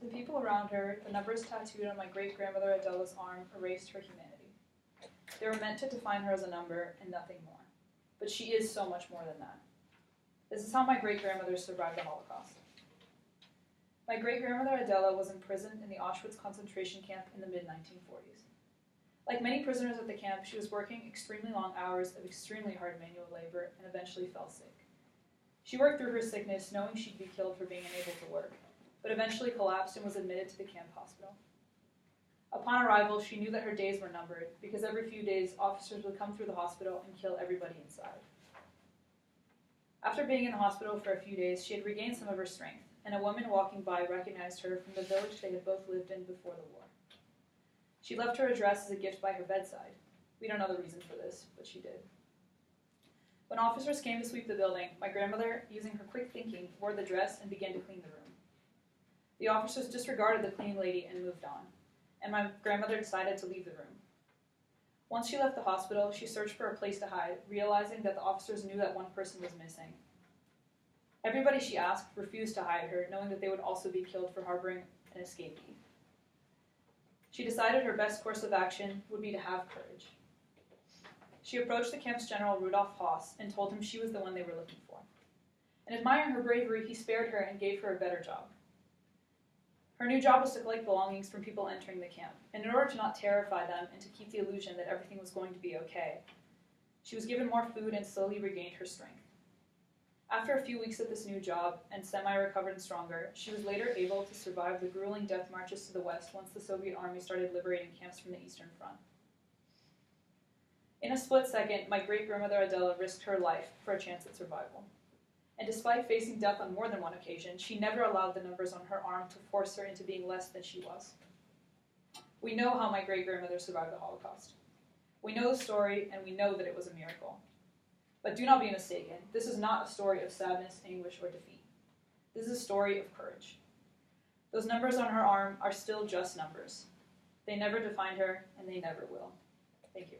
To the people around her, the numbers tattooed on my great-grandmother Adela's arm erased her humanity. They were meant to define her as a number and nothing more. But she is so much more than that. This is how my great-grandmother survived the Holocaust. My great-grandmother Adela was imprisoned in the Auschwitz concentration camp in the mid-1940s. Like many prisoners at the camp, she was working extremely long hours of extremely hard manual labor and eventually fell sick. She worked through her sickness knowing she'd be killed for being unable to work, but eventually collapsed and was admitted to the camp hospital. Upon arrival, she knew that her days were numbered because every few days, officers would come through the hospital and kill everybody inside. After being in the hospital for a few days, she had regained some of her strength, and a woman walking by recognized her from the village they had both lived in before the war. She left her address as a gift by her bedside. We don't know the reason for this, but she did. When officers came to sweep the building, my grandmother, using her quick thinking, wore the dress and began to clean the room. The officers disregarded the cleaning lady and moved on, and my grandmother decided to leave the room. Once she left the hospital, she searched for a place to hide, realizing that the officers knew that one person was missing. Everybody she asked refused to hide her, knowing that they would also be killed for harboring an escapee. She decided her best course of action would be to have courage. She approached the camp's general, Rudolf Haas, and told him she was the one they were looking for. And admiring her bravery, he spared her and gave her a better job. Her new job was to collect belongings from people entering the camp, and in order to not terrify them and to keep the illusion that everything was going to be okay, she was given more food and slowly regained her strength. After a few weeks at this new job, and semi-recovered and stronger, she was later able to survive the grueling death marches to the west once the Soviet army started liberating camps from the Eastern Front. In a split second, my great-grandmother Adela risked her life for a chance at survival. And despite facing death on more than one occasion, she never allowed the numbers on her arm to force her into being less than she was. We know how my great-grandmother survived the Holocaust. We know the story, and we know that it was a miracle. But do not be mistaken, this is not a story of sadness, anguish, or defeat. This is a story of courage. Those numbers on her arm are still just numbers. They never defined her, and they never will. Thank you.